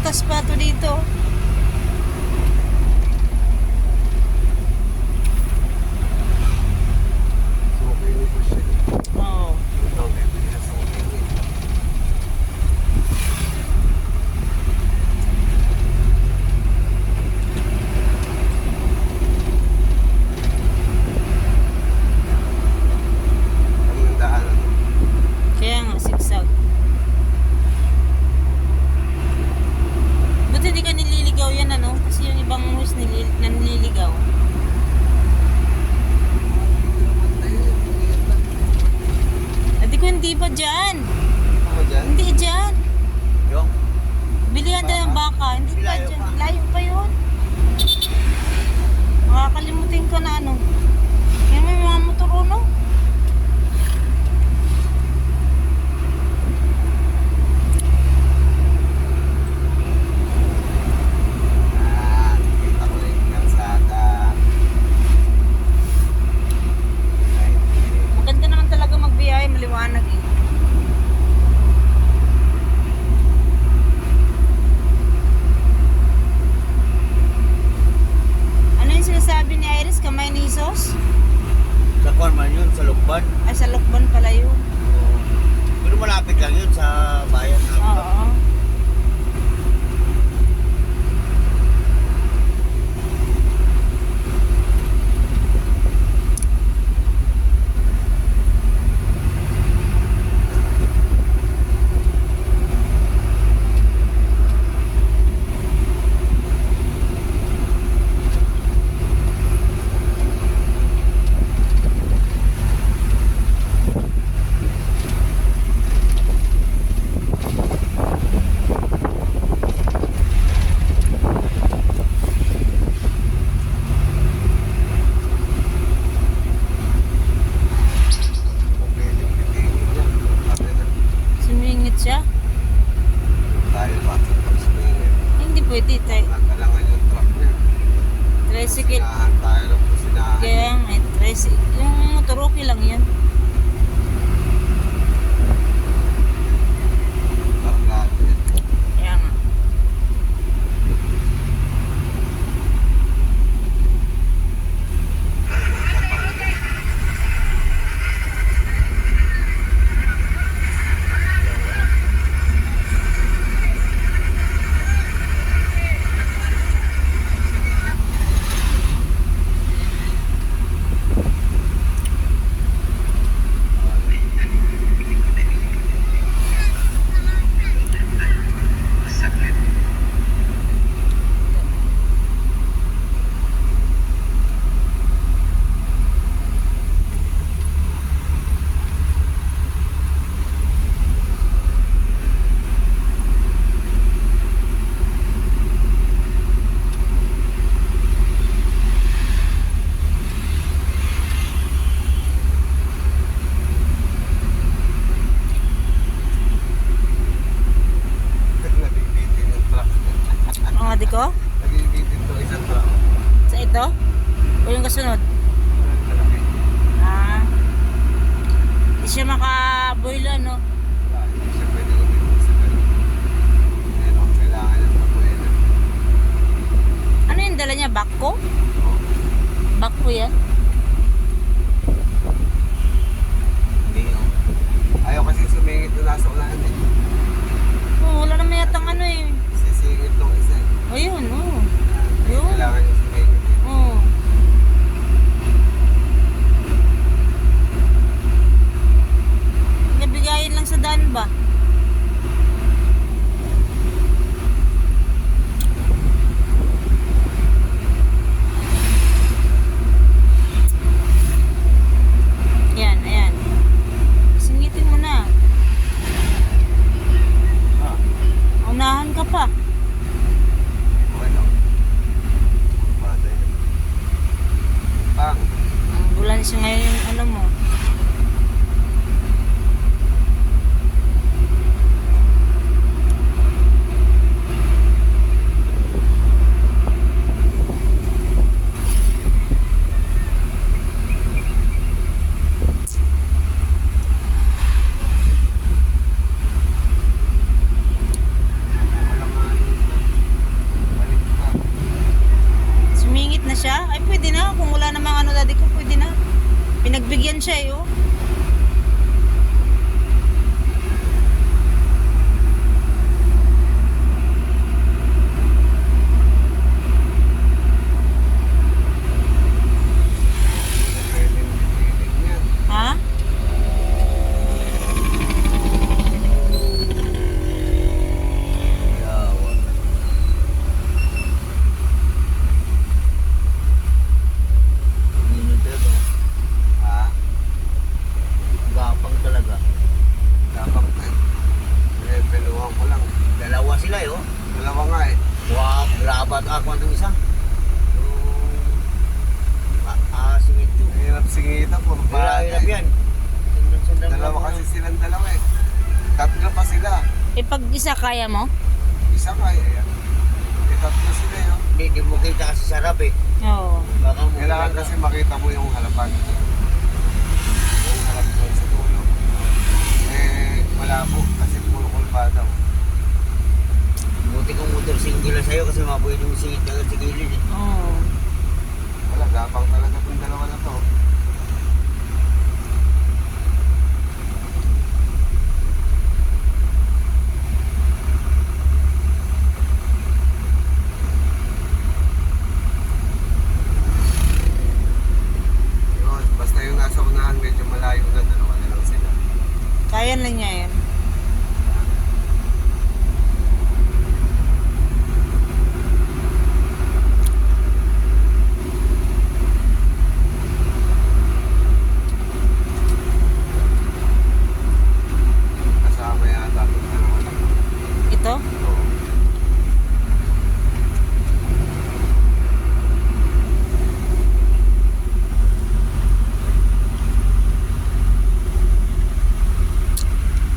butas pa to dito. Oo. Kaya nga, sigsag. Buti hindi ka nililigaw yan, ano? Kasi yung ibang horse nanliligaw. Adi ko, hindi pa dyan. Hindi dyan. Yung? Bilihan tayo ng baka. Hindi pa dyan. Layo pa yun. Makakalimutin ko na ano. Yan may mga motor uno. Kita ko lang yung kalsada. Maganda naman talaga magbiyay, maliwanag eh. Ano yung sinasabi ni Iris? Kamay ni Isos? Sa Corman yun, sa Lukban. Ay, sa Lokban pala yun. Pero malapit lang yun sa bayan na. Oo. Sumingit siya? Dahil bakit pag sumingit. Hindi pwede tayo. Nagkalangan yung truck niya. Tricycle. Sinahan tayo lang po sinahan. Kaya nga, tricycle. Yung motor okay lang yan. Barkado yun. Kaya nga. Nabibitin yung truck niya. Ang adi ko? Nabibitin to isang truck. Sa ito? O yung kasunod? Malaki. Ah. Hindi siya makaboilo, no? Wala, hindi siya pwede lumipit sa ganun. Ngayon, ang kailangan niya papuelan. Ano yung dala niya? Bako? Oo. Bako yan? Hindi yun. Ayaw kasi sumingit doon nasa unahan eh. Oh, wala naman yatang ano eh. Sisingit nung isa eh. O yun, oh. Kasi Yun. kailangan niya sumingit eh. Oh. Nabigayin lang sa daan ba? Yan, ayan. Singitin mo na. Ah, Unahan ka pa. okay lang. Bagay. Pang. Ang bulan siya ngayon, ano mo. bato ako ng isa. Yung simento. Hirap singita po. Hirap yan. Sundan-sundan Dalawa lang kasi ako. silang dalawa eh. Tatlo pa sila. Eh, pag isa kaya mo? Isa kaya yan. Tatlo sila yun. Hindi mo kita kasi sarap eh. Oo. Baka mo Kailangan kita- kasi makita mo yung halapan. Yung halap doon sa dulo. Eh, malabo kasi puro kulbada. Buti kong motor single lang sa'yo kasi mapwede mo singit agad sa gilid eh. Oo. Wala, gapang talaga itong dalawa na to. Yun, basta yung nasa unahan medyo malayo na, dalawa na lang sila. Kaya na niya yan. Kasama yata itong dalawa na to. Ito? Oo.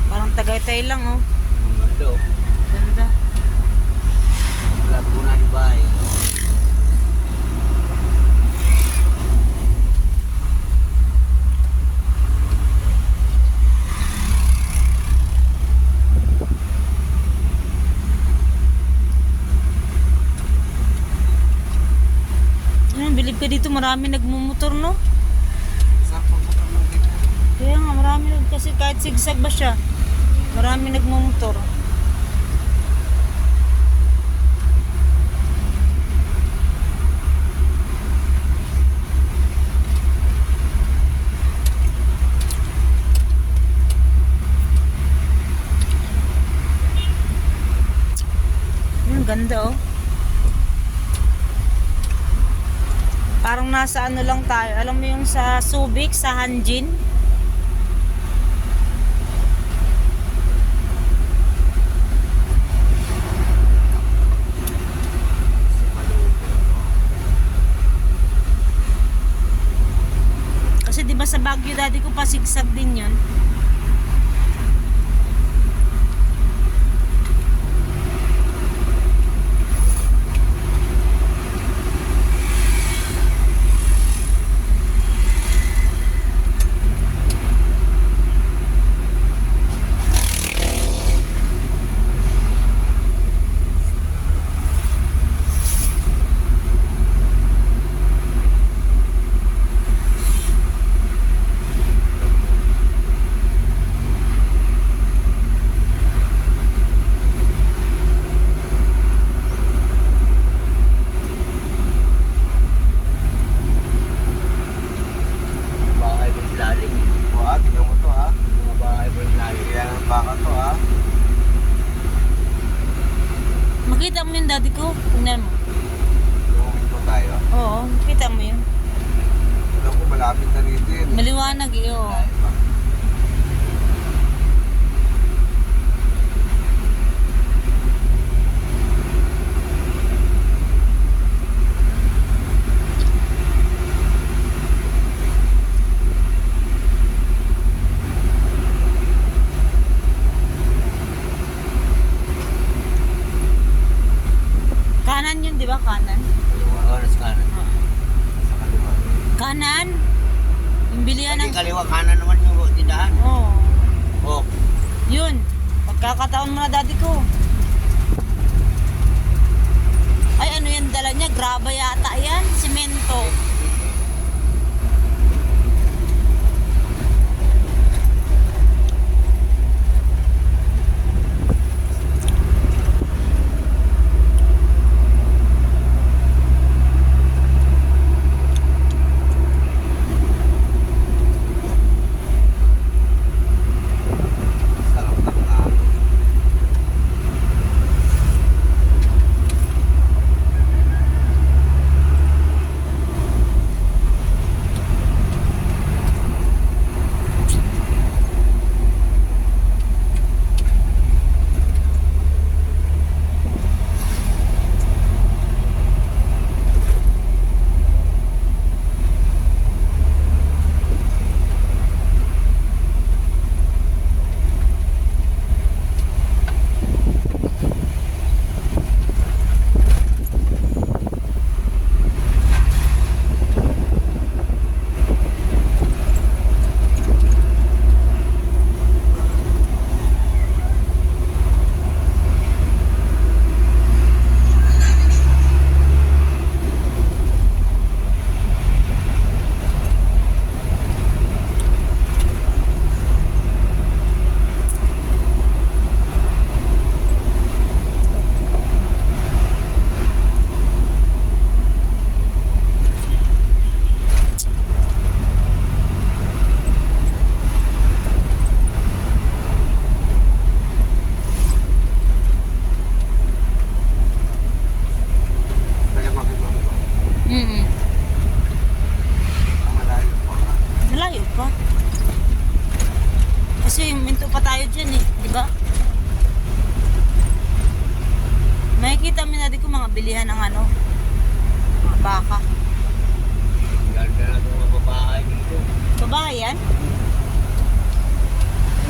Parang Tagaytay lang, oh. Ang ganda oh. Ganda. Laguna ni bahay. Bilib ka dito, marami nagmumotor, no? Saan pa ba kami dito? Kaya nga, marami kasi kahit sigsag ba siya, marami nagmumotor. Ang ganda, oh. Parang nasa ano lang tayo. Alam mo yung sa Subic, sa Hanjin? Kasi 'di ba sa Baguio dati ko pasigsag din 'yon. Bahay ko silalim eh. O ah, tignan mo to ha. Mga bahay ko silalim. Yan ang baka to ha. Makita mo yung daddy ko. Tingnan mo. Lumin po tayo. Oo, makita mo yun. Alam ko malapit na rito yun. Maliwanag eh, oo. Kanan yun, di ba? Kanan. Oras kanan. Sa kaliwa. Kanan? Yung bilihan Hindi ng... kaliwa kanan naman yung tindahan. Oo. Oh, Yun. Pagkakataon mo na daddy ko. Ay, ano yan dala niya? Graba yata yan. Simento. Sarap ng hangin. bilihan ng ano, mga baka. Ganda na itong mga babae dito. Babae yan?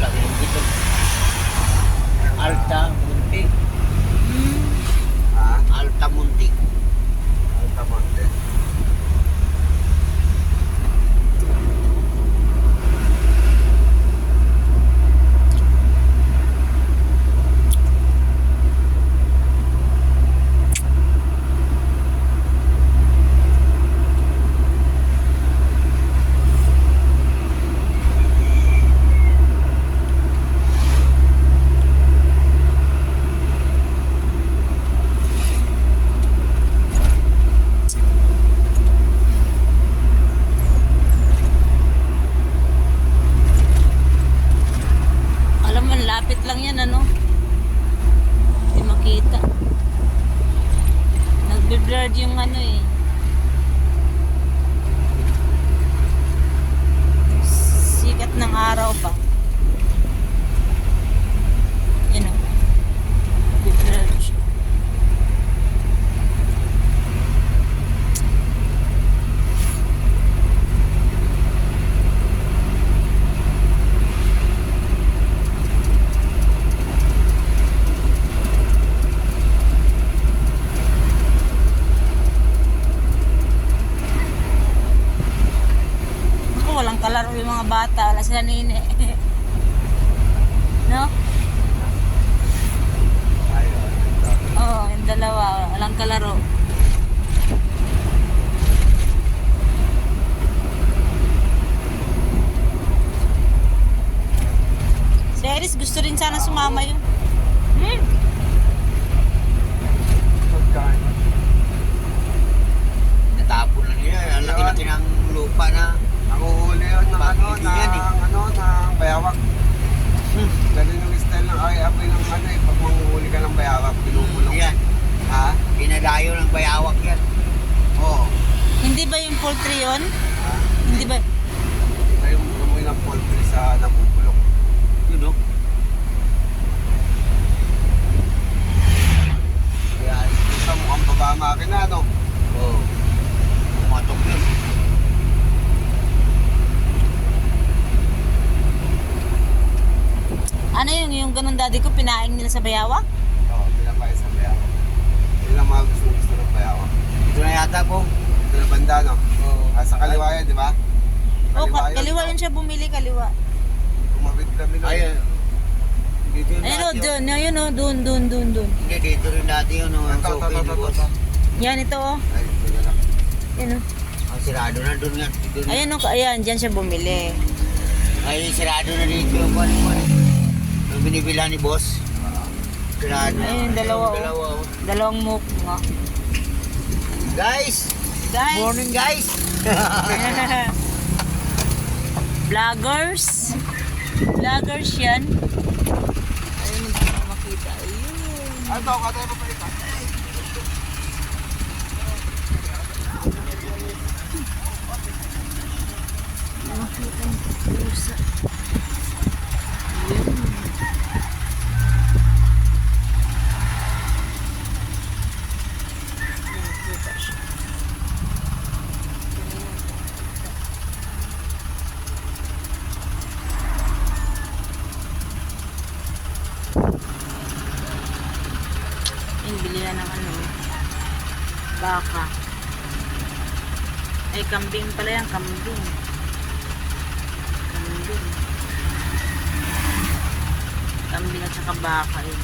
Laki ng dito. Alta Muntik. Hmm. Ha? Alta Muntik. Altamonte. Alam mo, lapit lang yan, ano? Hindi makita. Nagbe-blurred yung ano eh. Sikat ng araw pa. Yan o. Nagbe-blurred siya. Ako, walang kalaro yung mga bata. Wala sila nini. No? Ayun. Oo, yung dalawa. Walang kalaro. Si Iris gusto rin sana sumama yun. Hmm. Pagkain. Natapon na nila. Ang laki-laki ng lupa na. Nakuhuli yun ng ano, Hindi yan eh. ng bayawak. Ganun yung style ng apoy ng ano eh. Pag manguhuli ka ng bayawak, pinupulong. Yan. Ha? Dinadayo ng bayawak yan. Oo. Hindi ba yung poultry yun? Ha? Hindi ba? Ito yung amoy ng poultry sa napupulong. Yun o. Yan. Isa mukhang baba makina, no? Oo. Pumatok yun. Ano yung ganun daddy ko, pinaing nila sa bayawak? Oo, pinapay sa bayawak. Yun lang mga gusto ng bayawak. Ito na yata po. Ito na banda, no? Oo. Sa kaliwa yan, di ba? O, yun. kaliwa yun siya bumili, kaliwa. Kumabit kami nun. Ayun. Dito yun Ayun o, dati, oh. dun, ayun o, dun. Hindi, dito rin dati yun. Ang Ito, sopa yun, boss. Yan, ito o. Ay, ito na lang. Yan o. Ang sirado na doon yan. Dito. Ayan o, ayan, dyan siya bumili. Ay, sirado na dito yung kwan. Yung binibilan ni boss. Sirado na. Ayun, dalawa, oh. Dalawa, oh. Dalawang muk nga. Guys! Guys! Morning, guys! Vloggers. Vloggers yan. Ayun, hindi ko makita. Ayun. Ito, katay mo pa ito. Makita ng pusa. Ayun. Nakita siya. Ayun, bilihan ng ano, baka. Ay, kambing pala yan, kambing. Kambing. Kambing at saka baka yun.